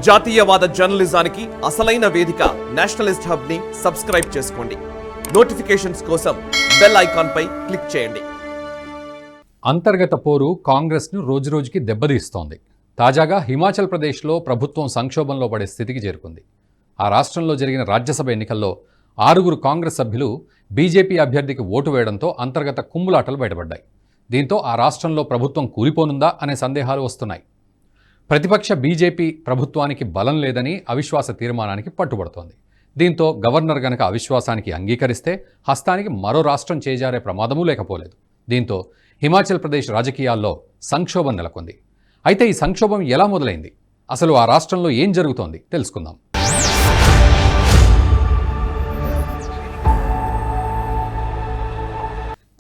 జాతీయవాద జర్నలిజానికి అసలైన వేదిక నేషనలిస్ట్ హబ్ ని సబ్స్క్రైబ్ చేసుకోండి. నోటిఫికేషన్స్ కోసం బెల్ ఐకాన్ పై క్లిక్ చేయండి. అంతర్గత పోరు కాంగ్రెస్ను రోజురోజుకి దెబ్బతీస్తోంది. తాజాగా హిమాచల్ ప్రదేశ్లో ప్రభుత్వం సంక్షోభంలో పడే స్థితికి చేరుకుంది. ఆ రాష్ట్రంలో జరిగిన రాజ్యసభ ఎన్నికల్లో 6 కాంగ్రెస్ సభ్యులు బీజేపీ అభ్యర్థికి ఓటు వేయడంతో అంతర్గత కుమ్ములాటలు బయటపడ్డాయి. దీంతో ఆ రాష్ట్రంలో ప్రభుత్వం కూలిపోనుందా అనే సందేహాలు వస్తున్నాయి. ప్రతిపక్ష బీజేపీ ప్రభుత్వానికి బలం లేదని అవిశ్వాస తీర్మానానికి పట్టుబడుతోంది. దీంతో గవర్నర్ గనక అవిశ్వాసానికి అంగీకరిస్తే హస్తానికి మరో రాష్ట్రం చేజారే ప్రమాదమూ లేకపోలేదు. దీంతో హిమాచల్ ప్రదేశ్ రాజకీయాల్లో సంక్షోభం నెలకొంది. అయితే ఈ సంక్షోభం ఎలా మొదలైంది, అసలు ఆ రాష్ట్రంలో ఏం జరుగుతోంది తెలుసుకుందాం.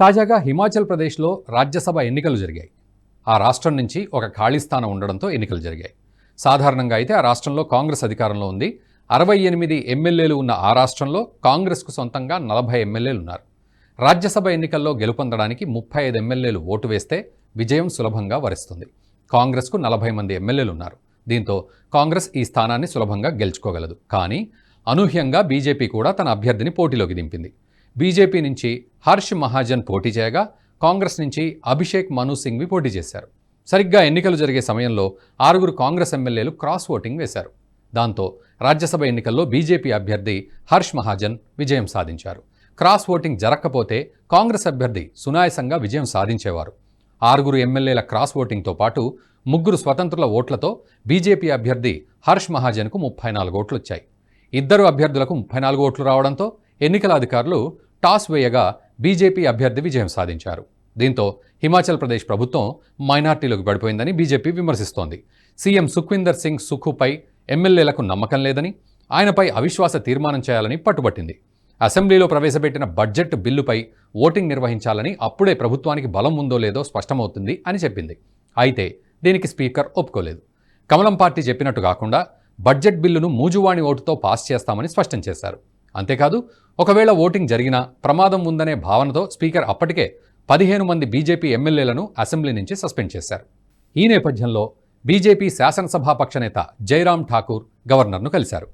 తాజాగా హిమాచల్ ప్రదేశ్లో రాజ్యసభ ఎన్నికలు జరిగాయి. ఆ రాష్ట్రం నుంచి ఒక ఖాళీ స్థానం ఉండడంతో ఎన్నికలు జరిగాయి. సాధారణంగా అయితే ఆ రాష్ట్రంలో కాంగ్రెస్ అధికారంలో ఉంది. 68 ఎమ్మెల్యేలు ఉన్న ఆ రాష్ట్రంలో కాంగ్రెస్కు సొంతంగా 40 ఎమ్మెల్యేలు ఉన్నారు. రాజ్యసభ ఎన్నికల్లో గెలుపొందడానికి 35 ఎమ్మెల్యేలు ఓటు వేస్తే విజయం సులభంగా వరిస్తుంది. కాంగ్రెస్కు 40 మంది ఎమ్మెల్యేలు ఉన్నారు. దీంతో కాంగ్రెస్ ఈ స్థానాన్ని సులభంగా గెలుచుకోగలదు. కానీ అనూహ్యంగా బీజేపీ కూడా తన అభ్యర్థిని పోటీలోకి దింపింది. బీజేపీ నుంచి హర్ష్ మహాజన్ పోటీ చేయగా కాంగ్రెస్ నుంచి అభిషేక్ మను సింఘ్వి పోటీ చేశారు. సరిగ్గా ఎన్నికలు జరిగే సమయంలో 6 కాంగ్రెస్ ఎమ్మెల్యేలు క్రాస్ ఓటింగ్ వేశారు. దాంతో రాజ్యసభ ఎన్నికల్లో బీజేపీ అభ్యర్థి హర్ష్ మహాజన్ విజయం సాధించారు. క్రాస్ ఓటింగ్ జరగకపోతే కాంగ్రెస్ అభ్యర్థి సునాయాసంగా విజయం సాధించేవారు. 6 ఎమ్మెల్యేల క్రాస్ ఓటింగ్తో పాటు 3 స్వతంత్రుల ఓట్లతో బీజేపీ అభ్యర్థి హర్ష్ మహాజన్కు 34 ఓట్లు వచ్చాయి. 2 అభ్యర్థులకు 34 ఓట్లు రావడంతో ఎన్నికల అధికారులు టాస్ వేయగా బీజేపీ అభ్యర్థి విజయం సాధించారు. దీంతో హిమాచల్ ప్రదేశ్ ప్రభుత్వం మైనార్టీలోకి పడిపోయిందని బీజేపీ విమర్శిస్తోంది. సీఎం సుఖ్వీందర్ సింగ్ సుఖుపై ఎమ్మెల్యేలకు నమ్మకం లేదని, ఆయనపై అవిశ్వాస తీర్మానం చేయాలని పట్టుబట్టింది. అసెంబ్లీలో ప్రవేశపెట్టిన బడ్జెట్ బిల్లుపై ఓటింగ్ నిర్వహించాలని, అప్పుడే ప్రభుత్వానికి బలం ఉందో లేదో స్పష్టమవుతుంది అని చెప్పింది. అయితే దీనికి స్పీకర్ ఒప్పుకోలేదు. కమలం పార్టీ చెప్పినట్టు కాకుండా బడ్జెట్ బిల్లును మూజువాణి ఓటుతో పాస్ చేస్తామని స్పష్టం చేశారు. అంతేకాదు, ఒకవేళ ఓటింగ్ జరిగినా ప్రమాదం ఉందనే భావనతో స్పీకర్ అప్పటికే 15 మంది బీజేపీ ఎమ్మెల్యేలను అసెంబ్లీ నుంచి సస్పెండ్ చేశారు. ఈ నేపథ్యంలో బీజేపీ శాసనసభాపక్ష నేత జైరాం ఠాకూర్ గవర్నర్ను కలిశారు.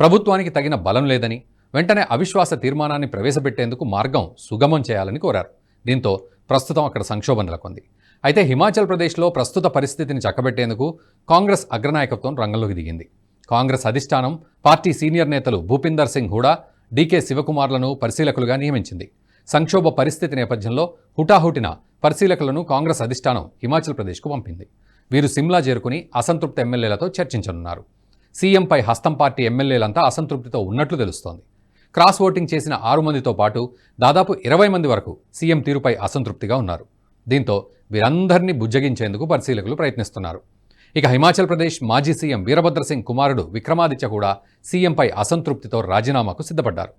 ప్రభుత్వానికి తగిన బలం లేదని, వెంటనే అవిశ్వాస తీర్మానాన్ని ప్రవేశపెట్టేందుకు మార్గం సుగమం చేయాలని కోరారు. దీంతో ప్రస్తుతం అక్కడ సంక్షోభం నెలకొంది. అయితే హిమాచల్ ప్రదేశ్లో ప్రస్తుత పరిస్థితిని చక్కబెట్టేందుకు కాంగ్రెస్ అగ్రనాయకత్వం రంగంలోకి దిగింది. కాంగ్రెస్ అధిష్టానం పార్టీ సీనియర్ నేతలు భూపిందర్ సింగ్ హూడా, డీకే శివకుమార్లను పరిశీలకులుగా నియమించింది. సంక్షోభ పరిస్థితి నేపథ్యంలో హుటాహుటిన పరిశీలకులను కాంగ్రెస్ అధిష్టానం హిమాచల్ ప్రదేశ్కు పంపింది. వీరు సిమ్లా చేరుకుని అసంతృప్త ఎమ్మెల్యేలతో చర్చించనున్నారు. సీఎంపై హస్తం పార్టీ ఎమ్మెల్యేలంతా అసంతృప్తితో ఉన్నట్లు తెలుస్తోంది. క్రాస్ ఓటింగ్ చేసిన 6 మందితో పాటు దాదాపు 20 మంది వరకు సీఎం తీరుపై అసంతృప్తిగా ఉన్నారు. దీంతో వీరందరినీ బుజ్జగించేందుకు పరిశీలకులు ప్రయత్నిస్తున్నారు. ఇక హిమాచల్ ప్రదేశ్ మాజీ సీఎం వీరభద్ర సింగ్ కుమారుడు విక్రమాదిత్య కూడా సీఎంపై అసంతృప్తితో రాజీనామాకు సిద్ధపడ్డారు.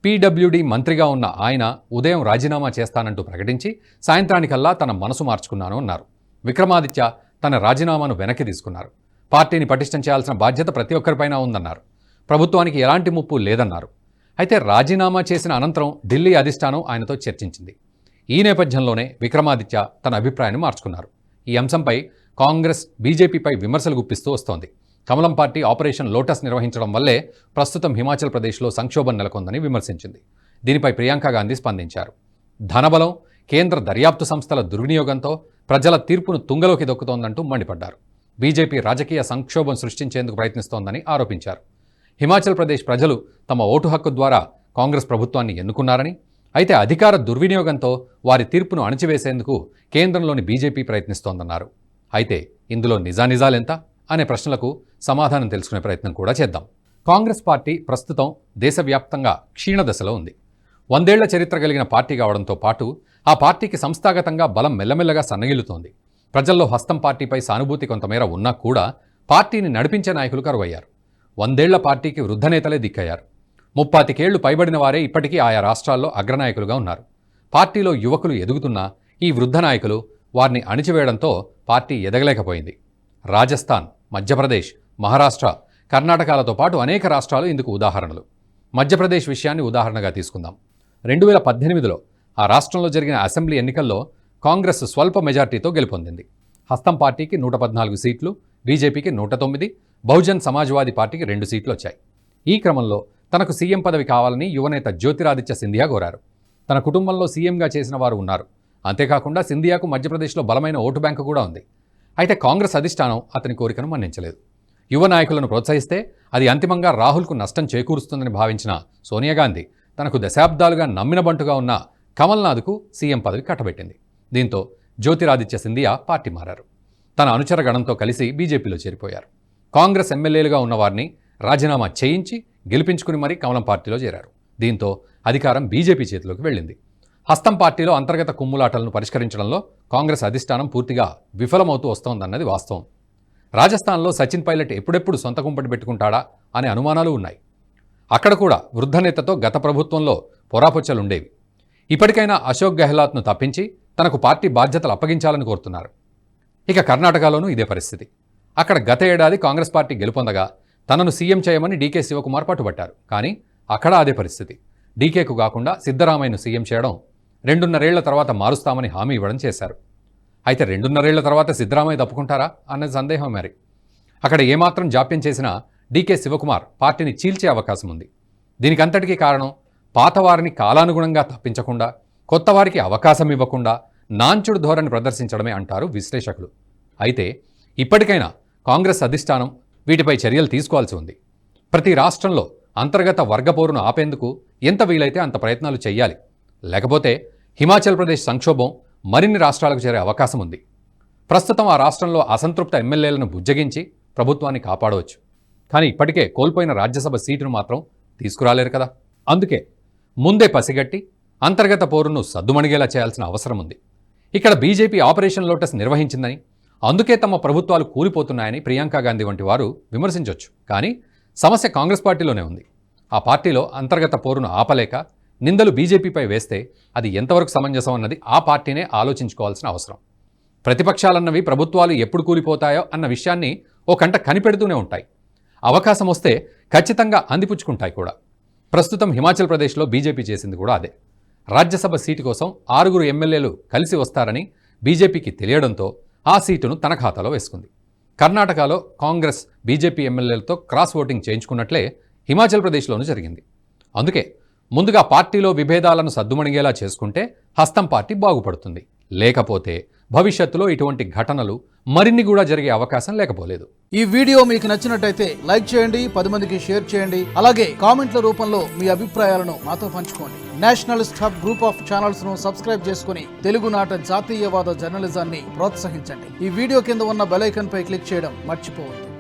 పీడబ్ల్యూడీ మంత్రిగా ఉన్న ఆయన ఉదయం రాజీనామా చేస్తానంటూ ప్రకటించి సాయంత్రానికల్లా తన మనసు మార్చుకున్నాను అన్నారు. విక్రమాదిత్య తన రాజీనామాను వెనక్కి తీసుకున్నారు. పార్టీని పటిష్టం చేయాల్సిన బాధ్యత ప్రతి ఒక్కరిపైన ఉందన్నారు. ప్రభుత్వానికి ఎలాంటి ముప్పు లేదన్నారు. అయితే రాజీనామా చేసిన అనంతరం ఢిల్లీ అధిష్టానం ఆయనతో చర్చించింది. ఈ నేపథ్యంలోనే విక్రమాదిత్య తన అభిప్రాయాన్ని మార్చుకున్నారు. ఈ అంశంపై కాంగ్రెస్ బీజేపీపై విమర్శలు గుప్పిస్తూ వస్తోంది. కమలం పార్టీ ఆపరేషన్ లోటస్ నిర్వహించడం వల్లే ప్రస్తుతం హిమాచల్ ప్రదేశ్లో సంక్షోభం నెలకొందని విమర్శించింది. దీనిపై ప్రియాంక గాంధీ స్పందించారు. ధనబలం, కేంద్ర దర్యాప్తు సంస్థల దుర్వినియోగంతో ప్రజల తీర్పును తుంగలోకి దొక్కుతోందంటూ మండిపడ్డారు. బీజేపీ రాజకీయ సంక్షోభం సృష్టించేందుకు ప్రయత్నిస్తోందని ఆరోపించారు. హిమాచల్ ప్రదేశ్ ప్రజలు తమ ఓటు హక్కు ద్వారా కాంగ్రెస్ ప్రభుత్వాన్ని ఎన్నుకున్నారని, అయితే అధికార దుర్వినియోగంతో వారి తీర్పును అణచివేసేందుకు కేంద్రంలోని బీజేపీ ప్రయత్నిస్తోందన్నారు. అయితే ఇందులో నిజానిజాలెంత అనే ప్రశ్నలకు సమాధానం తెలుసుకునే ప్రయత్నం కూడా చేద్దాం. కాంగ్రెస్ పార్టీ ప్రస్తుతం దేశవ్యాప్తంగా క్షీణదశలో ఉంది. 100 ఏళ్ల చరిత్ర కలిగిన పార్టీ కావడంతో పాటు ఆ పార్టీకి సంస్థాగతంగా బలం మెల్లమెల్లగా సన్నగిల్లుతోంది. ప్రజల్లో హస్తం పార్టీపై సానుభూతి కొంతమేర ఉన్నా కూడా పార్టీని నడిపించే నాయకులు కరువయ్యారు. 100 ఏళ్ల పార్టీకి వృద్ధ నేతలే దిక్కయ్యారు. 35 ఏళ్లు పైబడిన వారే ఇప్పటికీ ఆయా రాష్ట్రాల్లో అగ్రనాయకులుగా ఉన్నారు. పార్టీలో యువకులు ఎదుగుతున్నా ఈ వృద్ధ నాయకులు వారిని అణిచివేయడంతో పార్టీ ఎదగలేకపోయింది. రాజస్థాన్, మధ్యప్రదేశ్, మహారాష్ట్ర, కర్ణాటకలతో పాటు అనేక రాష్ట్రాలు ఇందుకు ఉదాహరణలు. మధ్యప్రదేశ్ విషయాన్ని ఉదాహరణగా తీసుకుందాం. 2018లో ఆ రాష్ట్రంలో జరిగిన అసెంబ్లీ ఎన్నికల్లో కాంగ్రెస్ స్వల్ప మెజార్టీతో గెలుపొందింది. హస్తం పార్టీకి 114 సీట్లు, బీజేపీకి 109, బహుజన్ సమాజ్వాదీ పార్టీకి 2 సీట్లు వచ్చాయి. ఈ క్రమంలో తనకు సీఎం పదవి కావాలని యువనేత జ్యోతిరాదిత్య సింధియా కోరారు. తన కుటుంబంలో సీఎంగా చేసిన వారు ఉన్నారు. అంతేకాకుండా సింధియాకు మధ్యప్రదేశ్లో బలమైన ఓటు బ్యాంకు కూడా ఉంది. అయితే కాంగ్రెస్ అధిష్టానం అతని కోరికను మన్నించలేదు. యువ నాయకులను ప్రోత్సహిస్తే అది అంతిమంగా రాహుల్కు నష్టం చేకూరుస్తుందని భావించిన సోనియా గాంధీ తనకు దశాబ్దాలుగా నమ్మిన బంటుగా ఉన్న కమల్నాథ్కు సీఎం పదవి కట్టబెట్టింది. దీంతో జ్యోతిరాదిత్య సింధియా పార్టీ మారారు. తన అనుచర గణంతో కలిసి బీజేపీలో చేరిపోయారు. కాంగ్రెస్ ఎమ్మెల్యేలుగా ఉన్నవారిని రాజీనామా చేయించి గెలిపించుకుని మరీ కమలం పార్టీలో చేరారు. దీంతో అధికారం బీజేపీ చేతిలోకి వెళ్ళింది. హస్తం పార్టీలో అంతర్గత కుమ్ములాటలను పరిష్కరించడంలో కాంగ్రెస్ అధిష్టానం పూర్తిగా విఫలమవుతూ వస్తోందన్నది వాస్తవం. రాజస్థాన్లో సచిన్ పైలట్ ఎప్పుడెప్పుడు సొంత కుంపటి పెట్టుకుంటాడా అనే అనుమానాలు ఉన్నాయి. అక్కడ కూడా వృద్ధ నేతతో గత ప్రభుత్వంలో పొరాపొచ్చలుండేవి. ఇప్పటికైనా అశోక్ గెహ్లాట్ను తప్పించి తనకు పార్టీ బాధ్యతలు అప్పగించాలని కోరుతున్నారు. ఇక కర్ణాటకలోనూ ఇదే పరిస్థితి. అక్కడ గత ఏడాది కాంగ్రెస్ పార్టీ గెలుపొందగా తనను సీఎం చేయమని డీకే శివకుమార్ పట్టుబట్టారు. కానీ అక్కడ అదే పరిస్థితి. డీకేకు కాకుండా సిద్ధరామయ్యను సీఎం చేయడం, 2.5 ఏళ్ల తర్వాత మారుస్తామని హామీ ఇవ్వడం చేశారు. అయితే 2.5 ఏళ్ల తర్వాత సిద్ధరామయ్య తప్పుకుంటారా అన్నది సందేహం. మరి అక్కడ ఏమాత్రం జాప్యం చేసినా డీకే శివకుమార్ పార్టీని చీల్చే అవకాశం ఉంది. దీనికంతటికీ కారణం పాతవారిని కాలానుగుణంగా తప్పించకుండా కొత్త వారికి అవకాశం ఇవ్వకుండా నాంచుడు ధోరణి ప్రదర్శించడమే అంటారు విశ్లేషకులు. అయితే ఇప్పటికైనా కాంగ్రెస్ అధిష్టానం వీటిపై చర్యలు తీసుకోవాల్సి ఉంది. ప్రతి రాష్ట్రంలో అంతర్గత వర్గపోరును ఆపేందుకు ఎంత వీలైతే అంత ప్రయత్నాలు చేయాలి. లేకపోతే హిమాచల్ ప్రదేశ్ సంక్షోభం మరిన్ని రాష్ట్రాలకు చేరే అవకాశం ఉంది. ప్రస్తుతం ఆ రాష్ట్రంలో అసంతృప్త ఎమ్మెల్యేలను బుజ్జగించి ప్రభుత్వాన్ని కాపాడవచ్చు. కానీ ఇప్పటికే కోల్పోయిన రాజ్యసభ సీటును మాత్రం తీసుకురాలేరు కదా. అందుకే ముందే పసిగట్టి అంతర్గత పోరును సద్దుమణిగేలా చేయాల్సిన అవసరం ఉంది. ఇక్కడ బీజేపీ ఆపరేషన్ లోటస్ నిర్వహించిందని, అందుకే తమ ప్రభుత్వాలు కూలిపోతున్నాయని ప్రియాంక గాంధీ వంటి వారు విమర్శించవచ్చు. కానీ సమస్య కాంగ్రెస్ పార్టీలోనే ఉంది. ఆ పార్టీలో అంతర్గత పోరును ఆపలేక నిందలు బీజేపీపై వేస్తే అది ఎంతవరకు సమంజసం అన్నది ఆ పార్టీనే ఆలోచించుకోవాల్సిన అవసరం. ప్రతిపక్షాలన్నవి ప్రభుత్వాలు ఎప్పుడు కూలిపోతాయో అన్న విషయాన్ని ఓ కంట కనిపెడుతూనే ఉంటాయి. అవకాశం వస్తే ఖచ్చితంగా అందిపుచ్చుకుంటాయి కూడా. ప్రస్తుతం హిమాచల్ ప్రదేశ్లో బీజేపీ చేసింది కూడా అదే. రాజ్యసభ సీటు కోసం 6 ఎమ్మెల్యేలు కలిసి వస్తారని బీజేపీకి తెలియడంతో ఆ సీటును తన ఖాతాలో వేసుకుంది. కర్ణాటకలో కాంగ్రెస్ బీజేపీ ఎమ్మెల్యేలతో క్రాస్ ఓటింగ్ చేయించుకున్నట్లే హిమాచల్ ప్రదేశ్లోనూ జరిగింది. అందుకే ముందుగా పార్టీలో విభేదాలను సద్దుమణిగేలా చేసుకుంటే హస్తం పార్టీ బాగుపడుతుంది. లేకపోతే భవిష్యత్తులో ఇటువంటి ఘటనలు మరిన్ని కూడా జరిగే అవకాశం లేకపోలేదు. ఈ వీడియో మీకు నచ్చినట్టయితే లైక్ చేయండి, 10 మందికి షేర్ చేయండి. అలాగే కామెంట్ల రూపంలో మీ అభిప్రాయాలను మాతో పంచుకోండి. Nationalist hub group of channels ను సబ్స్క్రైబ్ చేసుకుని తెలుగునాట జాతీయవాద జర్నలిజాన్ని ప్రోత్సహించండి. ఈ వీడియో కింద ఉన్న బెల్ ఐకాన్ పై క్లిక్ చేయడం మర్చిపోవద్దు.